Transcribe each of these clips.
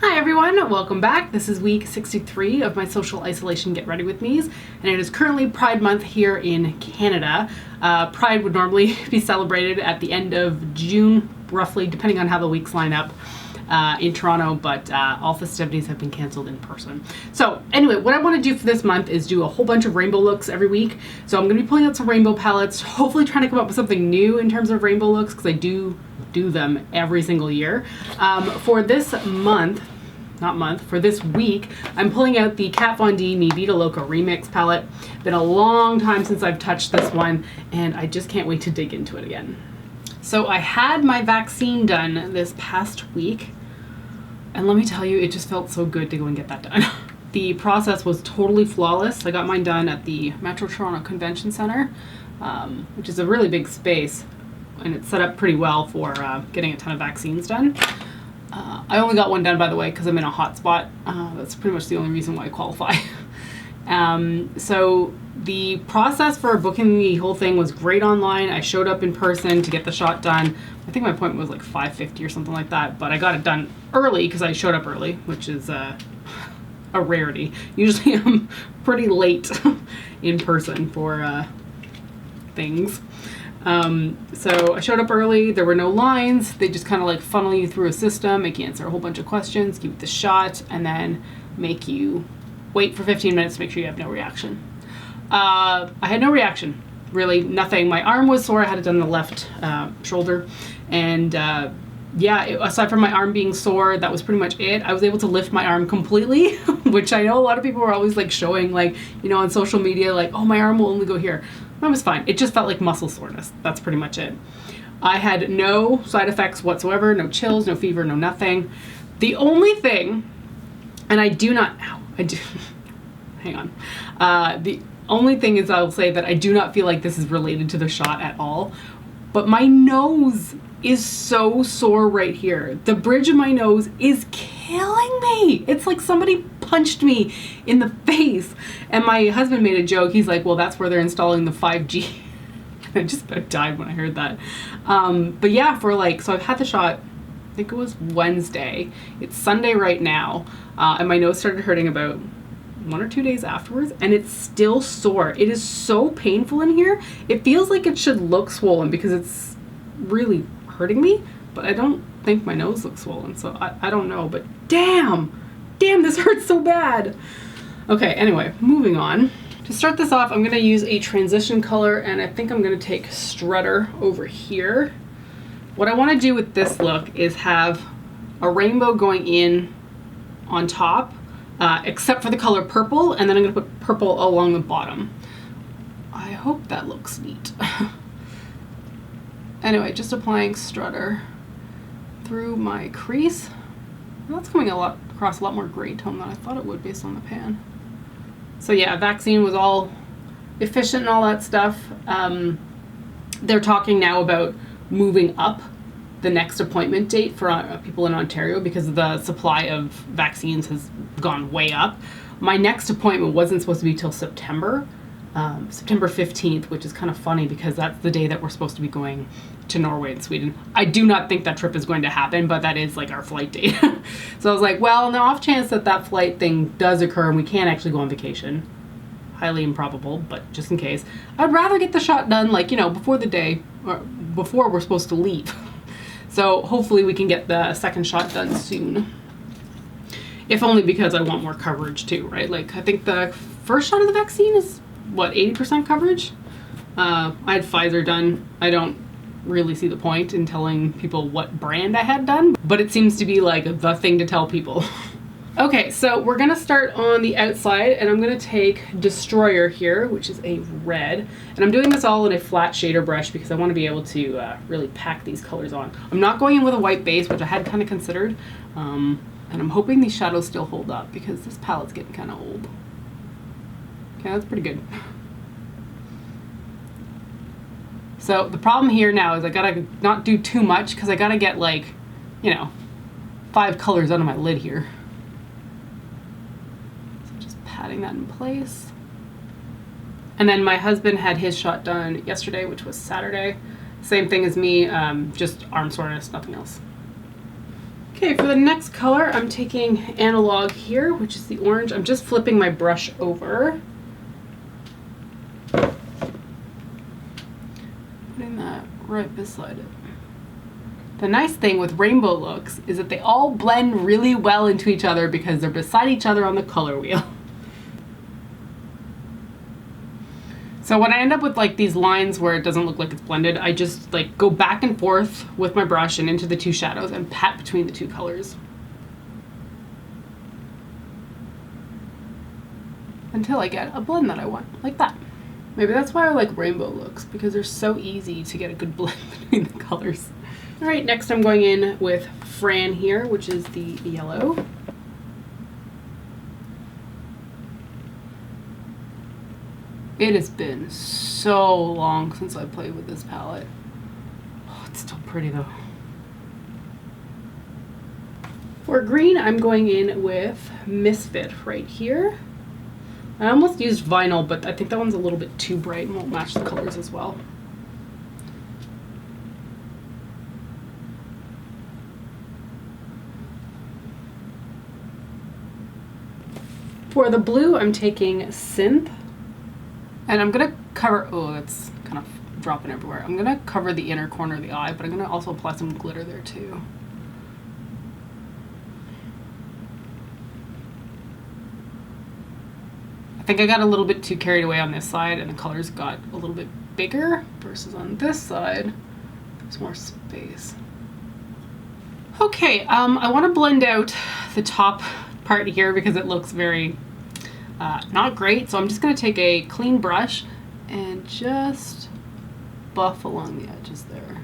Hi everyone, welcome back. This is week 63 of my social isolation get ready with me's, and it is currently Pride Month here in Canada. Pride would normally be celebrated at the end of June, roughly, depending on how the weeks line up in Toronto, but all festivities have been canceled in person. So anyway, what I want to do for this month is do a whole bunch of rainbow looks every week. So I'm going to be pulling out some rainbow palettes, hopefully trying to come up with something new in terms of rainbow looks, because I do them every single year. For this for this week, I'm pulling out the Kat Von D Me Vida Loca Remix palette. Been a long time since I've touched this one, and I just can't wait to dig into it again. So I had my vaccine done this past week, and let me tell you, it just felt so good to go and get that done. The process was totally flawless. I got mine done at the Metro Toronto Convention Center, which is a really big space, and it's set up pretty well for getting a ton of vaccines done. I only got one done, by the way, because I'm in a hot spot. That's pretty much the only reason why I qualify. So the process for booking the whole thing was great online. I showed up in person to get the shot done. I think my appointment was like 5:50 or something like that, but I got it done early because I showed up early, which is a rarity. Usually I'm pretty late in person for things. So I showed up early, there were no lines, they just kind of like funnel you through a system, make you answer a whole bunch of questions, give you the shot, and then make you wait for 15 minutes to make sure you have no reaction. I had no reaction, really, nothing. My arm was sore, I had it done on the left shoulder, and aside from my arm being sore, that was pretty much it. I was able to lift my arm completely, which I know a lot of people were always like showing, like, you know, on social media, like, oh, my arm will only go here. Mine was fine. It just felt like muscle soreness. That's pretty much it. I had no side effects whatsoever, no chills, no fever, no nothing. The only thing, and the only thing is, I'll say that I do not feel like this is related to the shot at all, but my nose is so sore right here. The bridge of my nose is killing me. It's like somebody punched me in the face. And my husband made a joke. He's like, well, that's where they're installing the 5G. I just about died when I heard that. But yeah, so I've had the shot, I think it was Wednesday. It's Sunday right now. And my nose started hurting about 1 or 2 days afterwards, and it's still sore. It is so painful in here. It feels like it should look swollen because it's really hurting me, but I don't think my nose looks swollen, so I don't know, but damn, this hurts so bad. Okay, anyway, moving on. To start this off, I'm gonna use a transition color, and I think I'm gonna take Strutter over here. What I wanna do with this look is have a rainbow going in on top, except for the color purple, and then I'm gonna put purple along the bottom. I hope that looks neat. Anyway, just applying Strutter through my crease. And that's coming across a lot more gray tone than I thought it would based on the pan. So yeah, vaccine was all efficient and all that stuff. They're talking now about moving up the next appointment date for people in Ontario because the supply of vaccines has gone way up. My next appointment wasn't supposed to be till September 15th, which is kind of funny because that's the day that we're supposed to be going to Norway and Sweden. I do not think that trip is going to happen, but that is like our flight date. So I was like, well, on the off chance that flight thing does occur and we can't actually go on vacation, highly improbable, but just in case, I'd rather get the shot done, like, you know, before the day, or before we're supposed to leave. So hopefully we can get the second shot done soon. If only because I want more coverage too, right? Like, I think the first shot of the vaccine is, what, 80% coverage? I had Pfizer done. I don't really see the point in telling people what brand I had done, but it seems to be like the thing to tell people. Okay, so we're gonna start on the outside, and I'm gonna take Destroyer here, which is a red, and I'm doing this all in a flat shader brush because I want to be able to really pack these colors on. I'm not going in with a white base, which I had kind of considered, and I'm hoping these shadows still hold up because this palette's getting kind of old. Okay, that's pretty good. So the problem here now is I gotta not do too much because I gotta get, like, you know, 5 colors out of my lid here. So just patting that in place. And then my husband had his shot done yesterday, which was Saturday. Same thing as me, just arm soreness, nothing else. Okay, for the next color, I'm taking Analogue here, which is the orange. I'm just flipping my brush over. Putting that right beside it. The nice thing with rainbow looks is that they all blend really well into each other because they're beside each other on the color wheel. So when I end up with like these lines where it doesn't look like it's blended, I just like go back and forth with my brush and into the two shadows and pat between the two colors. Until I get a blend that I want, like that. Maybe that's why I like rainbow looks, because they're so easy to get a good blend between the colors. All right, next I'm going in with Fran here, which is the yellow. It has been so long since I played with this palette. Oh, it's still pretty though. For green, I'm going in with Misfit right here. I almost used vinyl, but I think that one's a little bit too bright and won't match the colors as well. For the blue, I'm taking Synth. And I'm gonna cover, oh, that's kind of dropping everywhere. I'm gonna cover the inner corner of the eye, but I'm gonna also apply some glitter there too. I think I got a little bit too carried away on this side and the colors got a little bit bigger versus on this side, there's more space. Okay, I wanna blend out the top part here because it looks very not great, so I'm just going to take a clean brush and just buff along the edges there.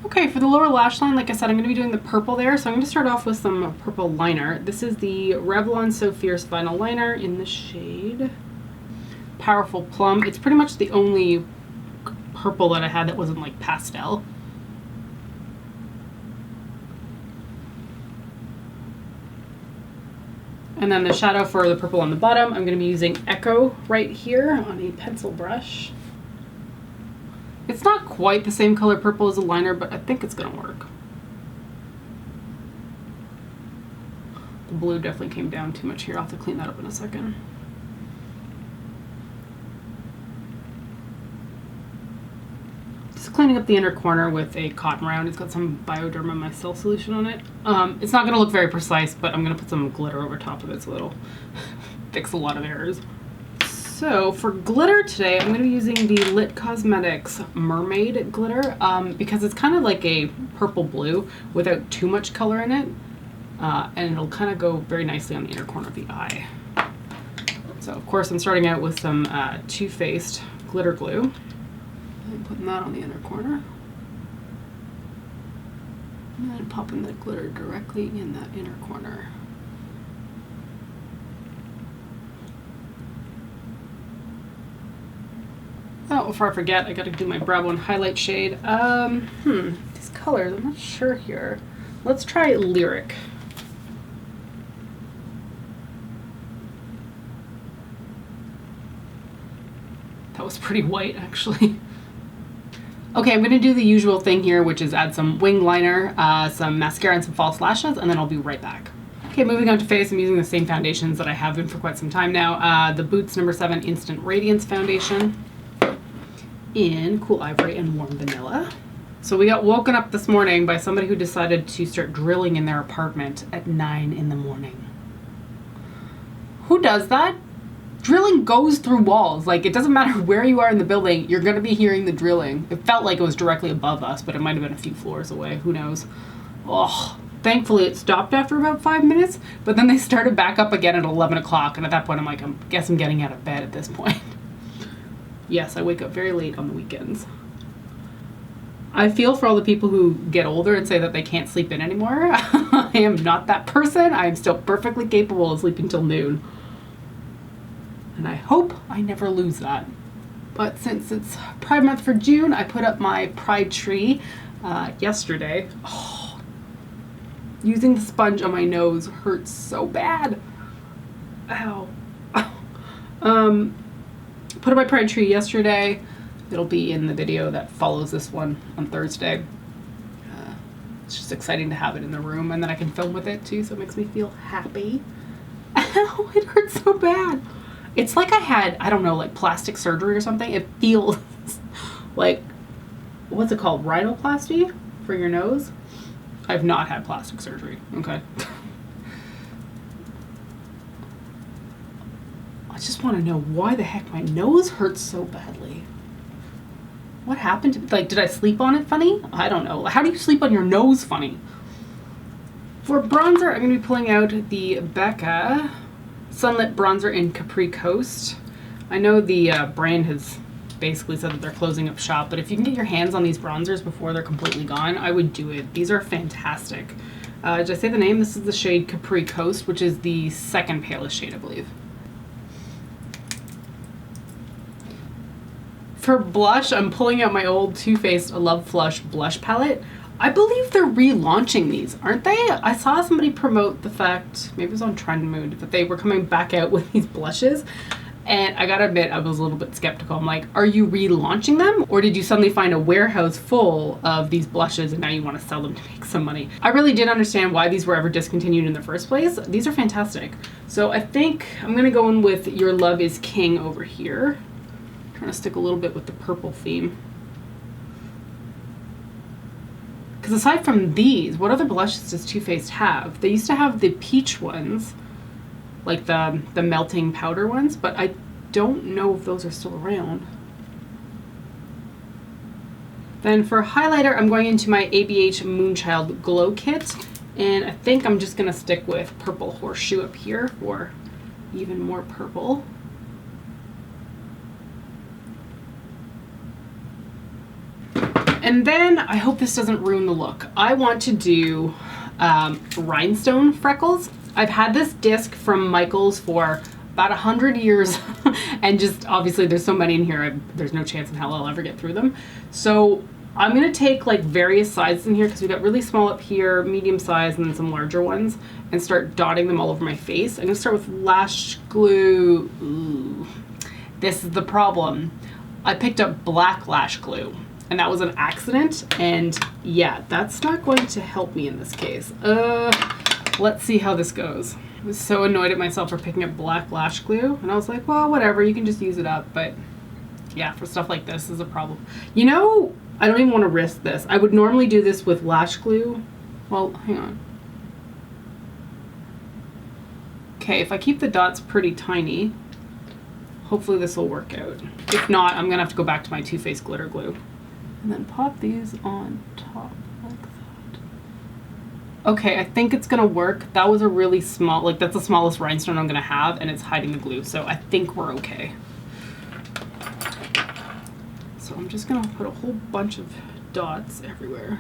Okay, for the lower lash line, like I said, I'm going to be doing the purple there, so I'm going to start off with some purple liner. This is the Revlon So Fierce Vinyl Liner in the shade Powerful Plum. It's pretty much the only purple that I had that wasn't like pastel. And then the shadow for the purple on the bottom, I'm going to be using Echo right here on a pencil brush. It's not quite the same color purple as the liner, but I think it's going to work. The blue definitely came down too much here. I'll have to clean that up in a second. Just cleaning up the inner corner with a cotton round. It's got some Bioderma Micelle solution on it. It's not going to look very precise, but I'm going to put some glitter over top of it so it'll fix a lot of errors. So for glitter today, I'm going to be using the Lit Cosmetics Mermaid glitter because it's kind of like a purple blue without too much color in it. And it'll kind of go very nicely on the inner corner of the eye. So of course I'm starting out with some Too Faced glitter glue. I'm putting that on the inner corner. And then popping the glitter directly in that inner corner. Oh, before I forget, I gotta do my brow bone highlight shade. These colors, I'm not sure here. Let's try Lyric. That was pretty white, actually. Okay, I'm gonna do the usual thing here, which is add some wing liner, some mascara, and some false lashes, and then I'll be right back. Okay, moving on to face, I'm using the same foundations that I have been for quite some time now. The Boots No7 Instant Radiance foundation in Cool Ivory and Warm Vanilla. So we got woken up this morning by somebody who decided to start drilling in their apartment at 9 in the morning. Who does that? Drilling goes through walls. Like, it doesn't matter where you are in the building, you're gonna be hearing the drilling. It felt like it was directly above us, but it might have been a few floors away, who knows. Oh, thankfully it stopped after about 5 minutes, but then they started back up again at 11 o'clock, and at that point I'm like, I guess I'm getting out of bed at this point. Yes, I wake up very late on the weekends. I feel for all the people who get older and say that they can't sleep in anymore. I am not that person. I am still perfectly capable of sleeping till noon. And I hope I never lose that. But since it's Pride Month for June, I put up my Pride tree yesterday. Oh, using the sponge on my nose hurts so bad. Ow. Put it by Pride Tree yesterday. It'll be in the video that follows this one on Thursday. It's just exciting to have it in the room, and then I can film with it too, so it makes me feel happy. Ow, it hurts so bad. It's like I had, I don't know, like plastic surgery or something. It feels like, what's it called? Rhinoplasty for your nose? I've not had plastic surgery, okay? I just want to know why the heck my nose hurts so badly. What happened to, like, did I sleep on it funny? I don't know. How do you sleep on your nose funny? For bronzer, I'm going to be pulling out the Becca Sunlit Bronzer in Capri Coast. I know the brand has basically said that they're closing up shop, but if you can get your hands on these bronzers before they're completely gone, I would do it. These are fantastic. Did I say the name? This is the shade Capri Coast, which is the second palest shade, I believe. For blush, I'm pulling out my old Too Faced Love Flush blush palette. I believe they're relaunching these, aren't they? I saw somebody promote the fact, maybe it was on Trend Mood, that they were coming back out with these blushes. And I gotta admit, I was a little bit skeptical. I'm like, are you relaunching them? Or did you suddenly find a warehouse full of these blushes and now you want to sell them to make some money? I really didn't understand why these were ever discontinued in the first place. These are fantastic. So I think I'm gonna go in with Your Love is King over here. Trying to stick a little bit with the purple theme. Because aside from these, what other blushes does Too Faced have? They used to have the peach ones, like the melting powder ones, but I don't know if those are still around. Then for highlighter, I'm going into my ABH Moonchild Glow Kit, and I think I'm just gonna stick with Purple Horseshoe up here for even more purple. And then, I hope this doesn't ruin the look, I want to do rhinestone freckles. I've had this disc from Michaels for about 100 years and just obviously there's so many in here, there's no chance in hell I'll ever get through them. So I'm going to take like various sizes in here because we got really small up here, medium size, and then some larger ones, and start dotting them all over my face. I'm going to start with lash glue. Ooh, this is the problem. I picked up black lash glue. And that was an accident, and yeah, that's not going to help me in this case. Let's see how this goes. I was so annoyed at myself for picking up black lash glue, and I was like, well, whatever, you can just use it up, but yeah, for stuff like this is a problem. You know, I don't even want to risk this. I would normally do this with lash glue. Well, hang on. Okay, if I keep the dots pretty tiny, hopefully this will work out. If not, I'm gonna have to go back to my Too Faced glitter glue. And then pop these on top like that. Okay, I think it's gonna work. That was a really small, like that's the smallest rhinestone I'm gonna have, and it's hiding the glue, so I think we're okay. So I'm just gonna put a whole bunch of dots everywhere.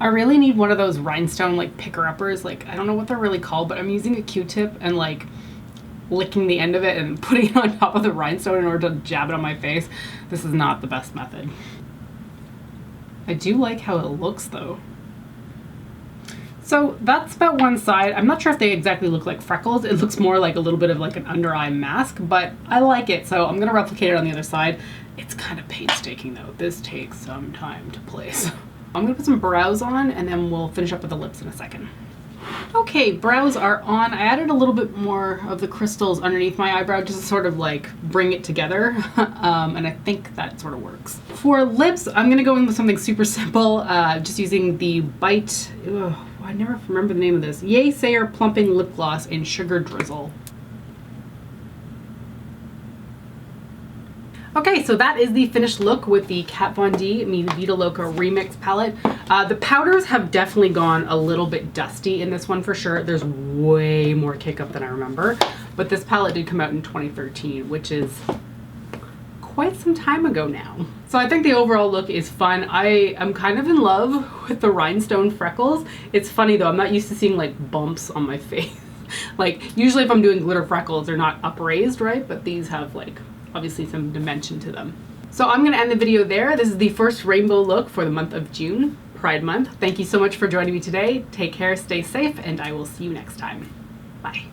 I really need one of those rhinestone like picker-uppers. Like, I don't know what they're really called, but I'm using a Q-tip and like licking the end of it and putting it on top of the rhinestone in order to jab it on my face. This is not the best method. I do like how it looks though. So that's about one side. I'm not sure if they exactly look like freckles. It looks more like a little bit of like an under eye mask, but I like it. So I'm gonna replicate it on the other side. It's kind of painstaking though. This takes some time to place. I'm gonna put some brows on and then we'll finish up with the lips in a second. Okay, brows are on. I added a little bit more of the crystals underneath my eyebrow just to sort of like bring it together. And I think that sort of works. For lips, I'm gonna go in with something super simple, just using the Bite, I never remember the name of this, Yay Sayer Plumping Lip Gloss in Sugar Drizzle. Okay, so that is the finished look with the Kat Von D Vida Loca Remix palette. The powders have definitely gone a little bit dusty in this one for sure. There's way more kick up than I remember, but this palette did come out in 2013, which is quite some time ago now. So I think the overall look is fun. I am kind of in love with the rhinestone freckles. It's funny though, I'm not used to seeing like bumps on my face. Like usually if I'm doing glitter freckles, they're not upraised, right? But these have like obviously some dimension to them. So I'm gonna end the video there. This is the first rainbow look for the month of June, Pride Month. Thank you so much for joining me today. Take care, stay safe, and I will see you next time. Bye.